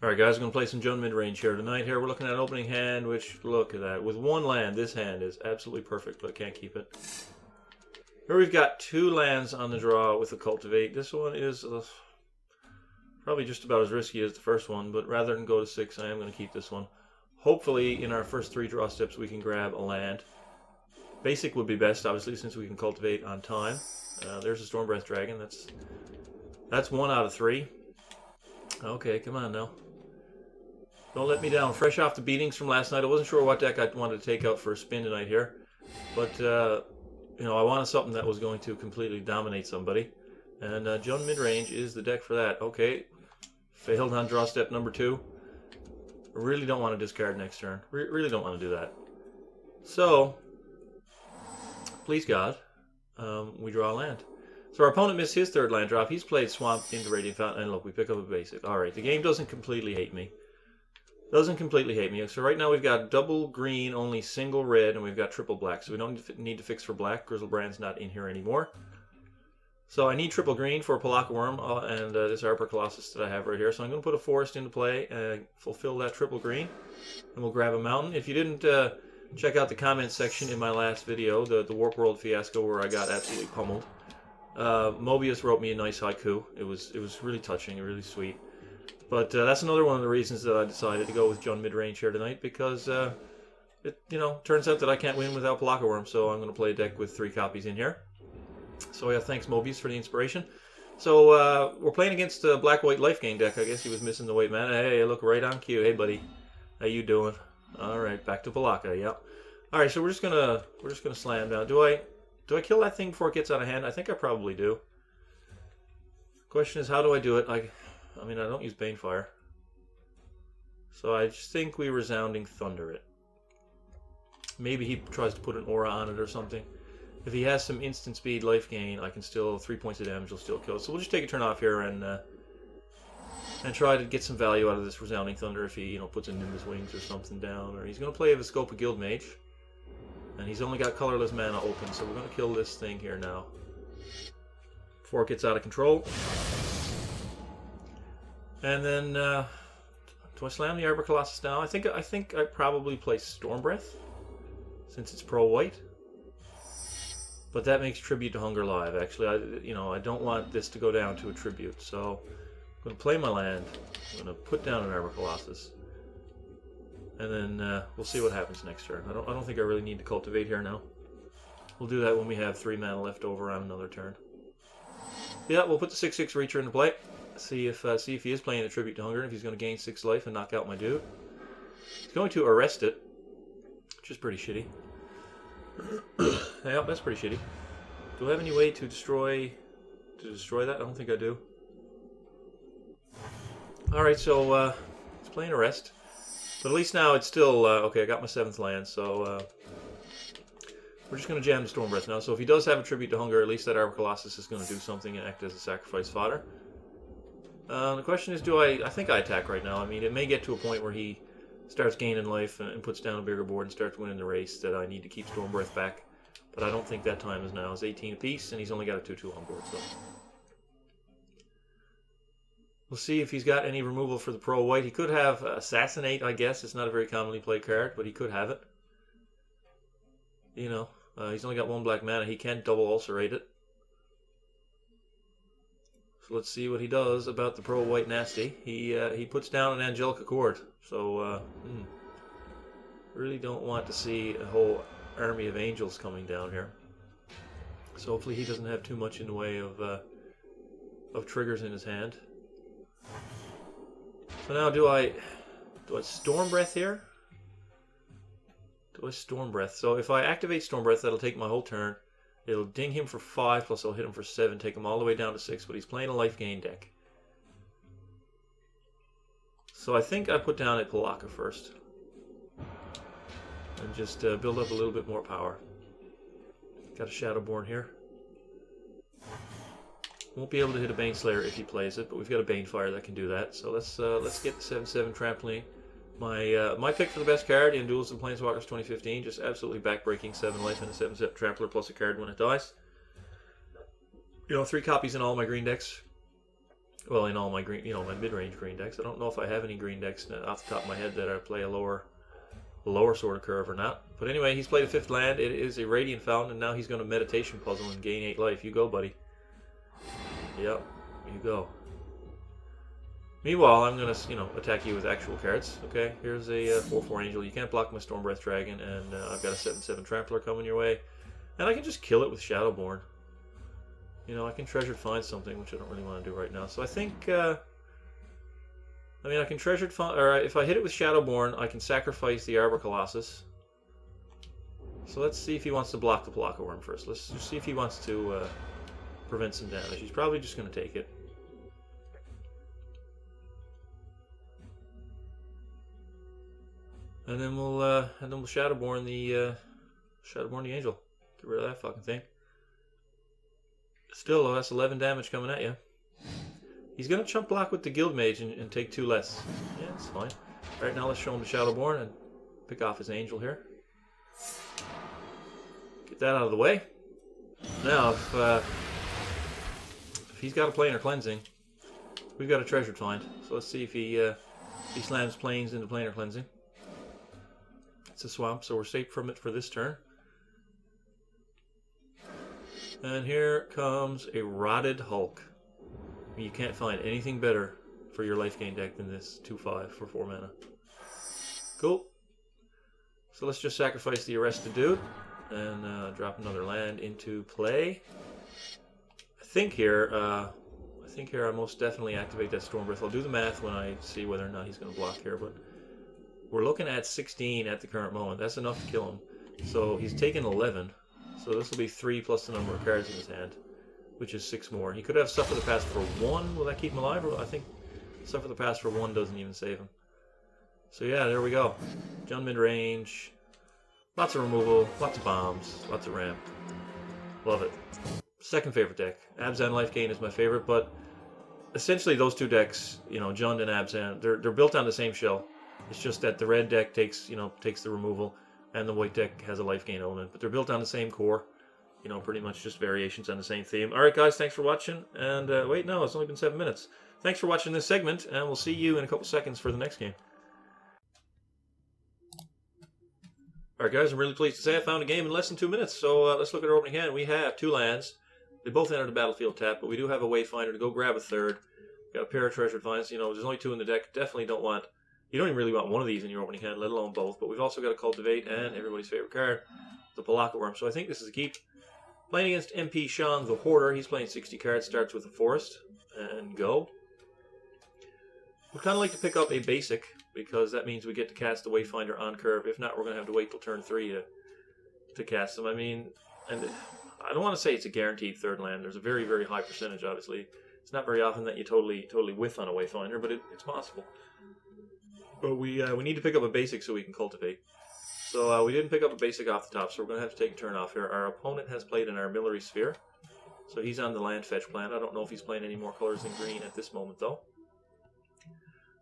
Alright guys, I'm going to play some Jund Midrange here tonight. Here we're looking at an opening hand, which, look at that. With one land, this hand is absolutely perfect, but I can't keep it. Here we've got two lands on the draw with a Cultivate. This one is probably just about as risky as the first one, but rather than go to 6, I am going to keep this one. Hopefully, in our first 3 draw steps, we can grab a land. Basic would be best, obviously, since we can cultivate on time. There's a Stormbreath Dragon. That's 1 out of 3. Okay, come on now. Don't let me down. Fresh off the beatings from last night, I wasn't sure what deck I wanted to take out for a spin tonight here. But, you know, I wanted something that was going to completely dominate somebody. And Jund Midrange is the deck for that. Okay, failed on draw step number 2. Really don't want to discard next turn. Really don't want to do that. So, please God, we draw a land. So our opponent missed his 3rd land drop. He's played Swamp into Radiant Fountain, and look, we pick up a basic. Alright, the game doesn't completely hate me. Doesn't completely hate me. So right now we've got double green, only single red, and we've got triple black. So we don't need to fix for black. Grizzlebrand's not in here anymore. So I need triple green for Palaka Worm and this Arbor Colossus that I have right here. So I'm going to put a forest into play and fulfill that triple green. And we'll grab a mountain. If you didn't check out the comments section in my last video, the Warp World fiasco where I got absolutely pummeled, Mobius wrote me a nice haiku. It was really touching, really sweet. But that's another one of the reasons that I decided to go with Jund Midrange here tonight, because it, you know, turns out that I can't win without Palaka Worm, so I'm going to play a deck with 3 copies in here. So yeah, thanks Mobius for the inspiration. So we're playing against a black-white life gain deck. I guess he was missing the white mana. Hey, look, right on cue. Hey, buddy, how you doing? All right, back to Palaka. Yep. All right, so we're just gonna slam down. Do I kill that thing before it gets out of hand? I think I probably do. Question is, how do I do it? I mean, I don't use Banefire. So I just think we Resounding Thunder it. Maybe he tries to put an aura on it or something. If he has some instant speed life gain, I can still 3 points of damage will still kill it. So we'll just take a turn off here and try to get some value out of this Resounding Thunder if he, you know, puts a Nimbus Wings or something down. Or he's going to play a Viscopa Guildmage. And he's only got colorless mana open, so we're going to kill this thing here now before it gets out of control. And then, do I slam the Arbor Colossus now? I think I probably play Stormbreath, since it's pro-white. But that makes Tribute to Hunger live. Actually, I don't want this to go down to a Tribute, so I'm going to play my land. I'm going to put down an Arbor Colossus, and then we'll see what happens next turn. I don't think I really need to cultivate here now. We'll do that when we have 3 mana left over on another turn. Yeah, we'll put the 6/6 Reacher into play. See if he is playing the Tribute to Hunger, and if he's going to gain 6 life and knock out my dude. He's going to arrest it, which is pretty shitty. Yeah, that's pretty shitty. Do I have any way to destroy that? I don't think I do. Alright, so it's playing arrest. But at least now it's still okay, I got my 7th land, so we're just going to jam the Stormbreath now. So if he does have a Tribute to Hunger, at least that Arbor Colossus is going to do something and act as a sacrifice fodder. The question is, I think I attack right now. I mean, it may get to a point where he starts gaining life and puts down a bigger board and starts winning the race that I need to keep Stormbreath back. But I don't think that time is now. It's 18 apiece, and he's only got a 2/2 on board, so we'll see if he's got any removal for the pro-white. He could have Assassinate, I guess. It's not a very commonly played card, but he could have it. You know, he's only got 1 black mana. He can't double ulcerate it. So let's see what he does about the pro-white nasty. He puts down an Angelic Accord. So, really don't want to see a whole army of angels coming down here. So hopefully he doesn't have too much in the way of triggers in his hand. So now do I Stormbreath here? Do I Stormbreath? So if I activate Stormbreath, that'll take my whole turn. It'll ding him for 5, plus I'll hit him for 7, take him all the way down to 6, but he's playing a life gain deck. So I think I put down a Palaka first. And just build up a little bit more power. Got a Shadowborn here. Won't be able to hit a Baneslayer if he plays it, but we've got a Banefire that can do that. So let's get the 7/7 Trampoline. My pick for the best card in Duels of Planeswalkers 2015, just absolutely backbreaking 7 life and a 7/7 Trampler plus a card when it dies. You know, 3 copies in all my green decks. Well, in all my green, my mid-range green decks. I don't know if I have any green decks off the top of my head that I play a lower sort of curve or not. But anyway, he's played a 5th land. It is a Radiant Fountain, and now he's going to Meditation Puzzle and gain 8 life. You go, buddy. Yep, you go. Meanwhile, I'm going to, attack you with actual cards. Okay, here's a 4/4 Angel. You can't block my Stormbreath Dragon, and I've got a 7/7 Trampler coming your way. And I can just kill it with Shadowborn. I can Treasured Find something, which I don't really want to do right now. So I think, I can Treasured Find, or if I hit it with Shadowborn, I can sacrifice the Arbor Colossus. So let's see if he wants to block the Pelakka Worm first. Let's just see if he wants to prevent some damage. He's probably just going to take it. And then we'll Shadowborn the Angel. Get rid of that fucking thing. Still, that's 11 damage coming at you. He's going to chump block with the Guild Mage and take 2 less. Yeah, that's fine. Alright, now let's show him the Shadowborn and pick off his Angel here. Get that out of the way. Now, if he's got a Planar Cleansing, we've got a Treasured Find. So let's see if he slams Plains into Planar Cleansing. It's a swamp, so we're safe from it for this turn. And here comes a Rotted Hulk. You can't find anything better for your life gain deck than this 2/5 for 4 mana. Cool. So let's just sacrifice the Arrested Dude and drop another land into play. I think here I most definitely activate that Stormbreath. I'll do the math when I see whether or not he's going to block here, but we're looking at 16 at the current moment. That's enough to kill him. So he's taken 11. So this will be 3 plus the number of cards in his hand, which is 6 more. He could have Suffer the Past for 1. Will that keep him alive? I think Suffer the Past for 1 doesn't even save him. So yeah, there we go. Jund mid-range. Lots of removal, lots of bombs, lots of ramp. Love it. Second favorite deck. Abzan Life Gain is my favorite, but essentially those 2 decks, Jund and Abzan, they're built on the same shell. It's just that the red deck takes the removal, and the white deck has a life gain element. But they're built on the same core. Pretty much just variations on the same theme. Alright guys, thanks for watching. And wait, no, it's only been 7 minutes. Thanks for watching this segment, and we'll see you in a couple seconds for the next game. Alright guys, I'm really pleased to say I found a game in less than 2 minutes. So let's look at our opening hand. We have 2 lands. They both enter the battlefield tap, but we do have a Wayfinder to go grab a 3rd. Got a pair of Treasured Finds. There's only 2 in the deck. Definitely don't want... You don't even really want one of these in your opening hand, let alone both. But we've also got a Cultivate and everybody's favorite card, the Pelakka Worm. So I think this is a keep. Playing against MP Sean the Hoarder. He's playing 60 cards, starts with a Forest, and go. We'd kind of like to pick up a basic, because that means we get to cast the Wayfinder on curve. If not, we're going to have to wait till turn 3 to cast them. And I don't want to say it's a guaranteed 3rd land. There's a very, very high percentage, obviously. It's not very often that you totally whiff on a Wayfinder, but it's possible. But we need to pick up a basic so we can cultivate. So we didn't pick up a basic off the top, so we're going to have to take a turn off here. Our opponent has played an Armillary Sphere, so he's on the land fetch plan. I don't know if he's playing any more colors than green at this moment, though.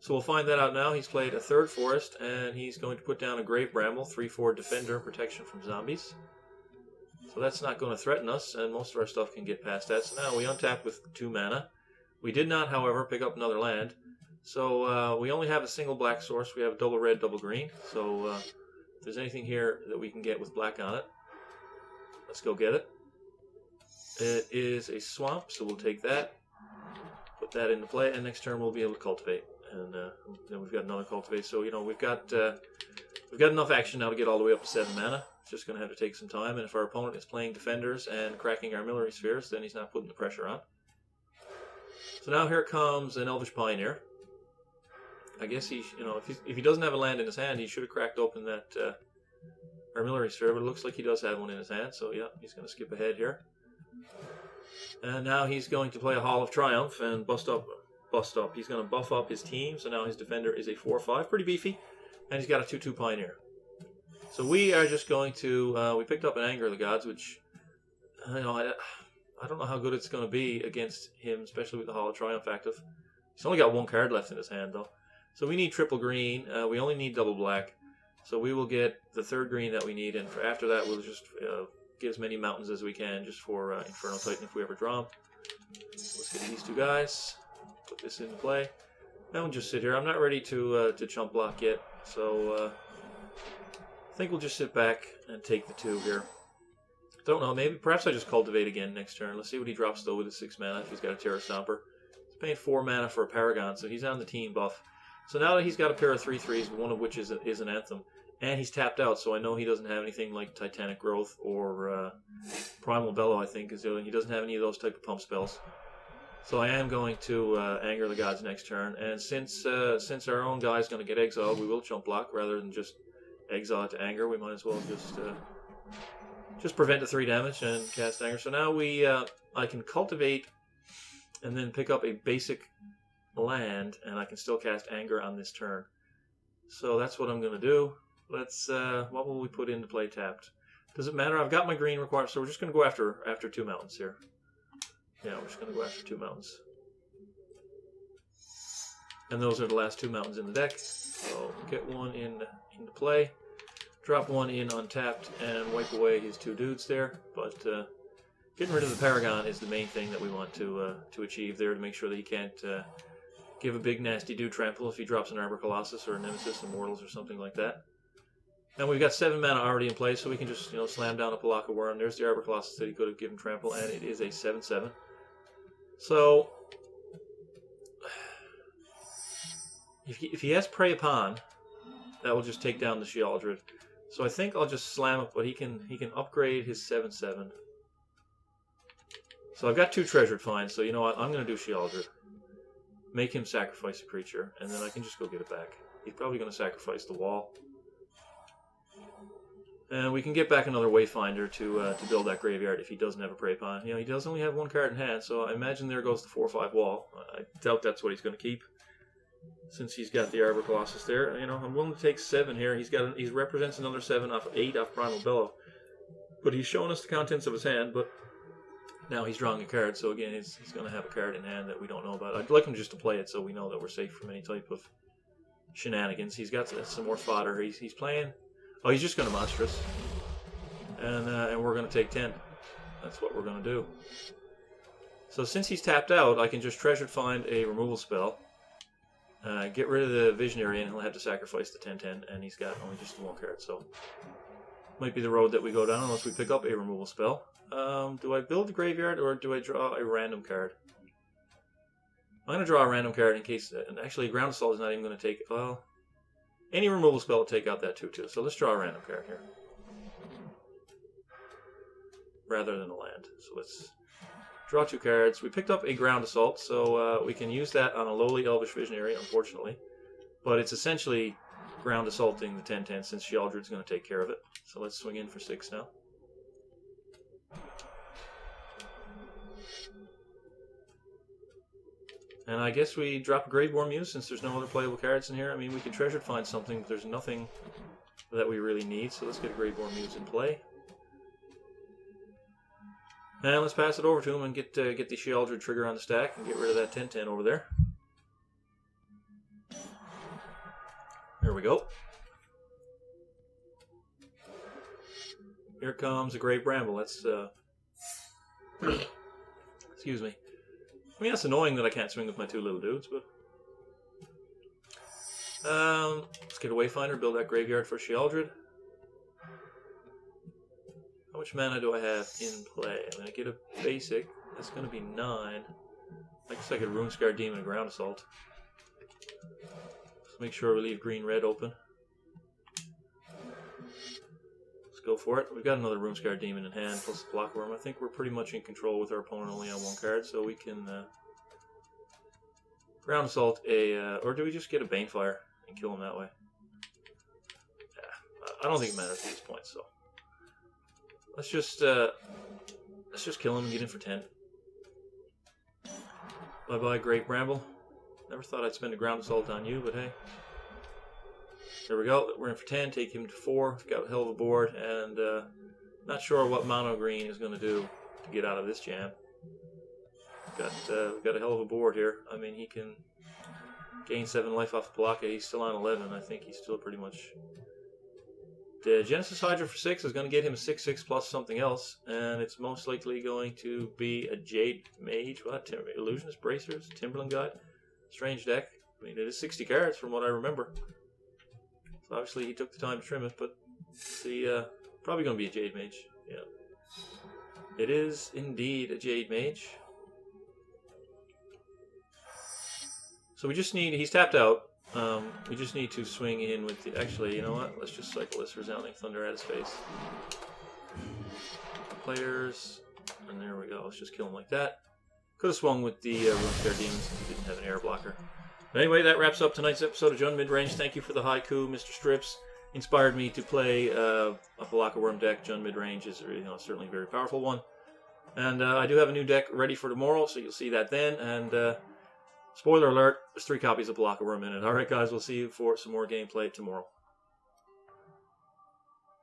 So we'll find that out now. He's played a 3rd Forest, and he's going to put down a Grave Bramble, 3/4 Defender, protection from zombies. So that's not going to threaten us, and most of our stuff can get past that. So now we untap with 2 mana. We did not, however, pick up another land. So we only have a single black source. We have double red, double green. So if there's anything here that we can get with black on it, let's go get it. It is a swamp, so we'll take that. Put that into play, and next turn we'll be able to cultivate. And then we've got another cultivate. So we've got enough action now to get all the way up to 7 mana. It's just going to have to take some time. And if our opponent is playing defenders and cracking Armillary Spheres, then he's not putting the pressure on. So now here comes an Elvish Pioneer. I guess if he doesn't have a land in his hand, he should have cracked open that Armillary Sphere, but it looks like he does have one in his hand, so yeah, he's going to skip ahead here. And now he's going to play a Hall of Triumph and bust up. He's going to buff up his team, so now his defender is a 4/5, pretty beefy, and he's got a 2/2 Pioneer. So we are just going to, we picked up an Anger of the Gods, which, I don't know how good it's going to be against him, especially with the Hall of Triumph active. He's only got 1 card left in his hand, though. So we need triple green. We only need double black. So we will get the 3rd green that we need, and after that we'll just get as many mountains as we can just for Infernal Titan if we ever draw them. Let's get these 2 guys. put this in play. And we'll just sit here. I'm not ready to chump block yet, so I think we'll just sit back and take the 2 here. Don't know, perhaps I just cultivate again next turn. Let's see what he drops though with his 6 mana if he's got a Terra Stomper. He's paying 4 mana for a Paragon, so he's on the team buff. So now that he's got a pair of 3/3s, one of which is an Anthem, and he's tapped out, so I know he doesn't have anything like Titanic Growth or Primal Bellow, I think. He doesn't have any of those type of pump spells. So I am going to Anger the Gods next turn, and since our own guy's going to get exiled, we will chump block rather than just exile it to Anger. We might as well just prevent the 3 damage and cast Anger. So now I can cultivate and then pick up a basic land, and I can still cast Anger on this turn. So that's what I'm going to do. Let's what will we put into play tapped? Does it matter? I've got my green required, so we're just going to go after 2 mountains here. Yeah, we're just going to go after 2 mountains. And those are the last 2 mountains in the deck. So get one into play. Drop 1 in untapped and wipe away his 2 dudes there. But getting rid of the Paragon is the main thing that we want to achieve there, to make sure that he can't give a big nasty dude trample if he drops an Arbor Colossus or a Nemesis Immortals or something like that. And we've got 7 mana already in place, so we can just slam down a Palaka Worm. There's the Arbor Colossus that he could have given trample, and it is a 7/7. So if he has Prey Upon, that will just take down the Sheoldred. So I think I'll just slam it, but he can upgrade his 7/7. So I've got 2 Treasured Finds, so you know what? I'm going to do Sheoldred. Make him sacrifice a creature, and then I can just go get it back. He's probably going to sacrifice the wall. And we can get back another Wayfinder to build that graveyard if he doesn't have a Prey Upon. He does only have 1 card in hand, so I imagine there goes the 4/5 wall. I doubt that's what he's going to keep, since he's got the Arbor Colossus there. I'm willing to take 7 here. He represents another 7 off 8 off Primal Bellow, but he's showing us the contents of his hand. But now he's drawing a card, so again, he's going to have a card in hand that we don't know about. I'd like him just to play it so we know that we're safe from any type of shenanigans. He's got some more fodder. He's playing. Oh, he's just going to Monstrous, and we're going to take 10. That's what we're going to do. So since he's tapped out, I can just Treasured Find a removal spell, get rid of the Visionary, and he'll have to sacrifice the 10/10, and he's got only just 1 card. So might be the road that we go down unless we pick up a removal spell. Do I build the graveyard, or do I draw a random card? I'm going to draw a random card in case, and actually Ground Assault is not even going to take, well, any removal spell will take out that 2/2. So let's draw a random card here, rather than a land. So let's draw 2 cards. We picked up a Ground Assault, so we can use that on a lowly Elvish Visionary, unfortunately. But it's essentially Ground Assaulting the 10/10 since Sheoldred's going to take care of it. So let's swing in for 6 now. And I guess we drop a Graveborn Muse since there's no other playable cards in here. I mean, we can Treasured Find something, but there's nothing that we really need. So let's get a Graveborn Muse in play. And let's pass it over to him and get the Sheoldred trigger on the stack and get rid of that 10/10 over there. There we go. Here comes a Grave Bramble. That's excuse me. I mean, that's annoying that I can't swing with my 2 little dudes, but let's get a Wayfinder, build that graveyard for Sheoldred. How much mana do I have in play? I'm going to get a basic. That's going to be 9. I guess I could Runescar Demon and Ground Assault. Let's make sure we leave green-red open. Let's go for it. We've got another Runescar Demon in hand, plus a Block Worm. I think we're pretty much in control with our opponent only on 1 card, so we can Ground Assault or do we just get a Banefire and kill him that way? Yeah, I don't think it matters at this point, so let's just kill him and get in for 10. Bye-bye, Great Bramble. Never thought I'd spend a Ground Assault on you, but hey. There we go. We're in for 10. Take him to 4. We've got a hell of a board, and not sure what Mono Green is going to do to get out of this jam. We've got a hell of a board here. I mean, he can gain 7 life off the Palaka. He's still on 11. I think he's still pretty much dead. Genesis Hydra for 6 is going to get him a 6/6 plus something else, and it's most likely going to be a Jade Mage. What? Illusionist Bracers? Timberland Guide? Strange deck. I mean, it is 60 cards from what I remember. So obviously he took the time to trim it, but see, probably going to be a Jade Mage. Yeah. It is indeed a Jade Mage. So we just need, he's tapped out. We just need to swing in with the, actually, you know what? Let's just cycle this Resounding Thunder at his face. Players, and there we go. Let's just kill him like that. Could have swung with the Runescare Demons if he didn't have an air blocker. But anyway, that wraps up tonight's episode of Jund Midrange. Thank you for the haiku, Mr. Strips. Inspired me to play a Palaka Worm deck. Jund Midrange is certainly a very powerful one. And I do have a new deck ready for tomorrow, so you'll see that then. And spoiler alert, there's 3 copies of Palaka Worm in it. Alright guys, we'll see you for some more gameplay tomorrow.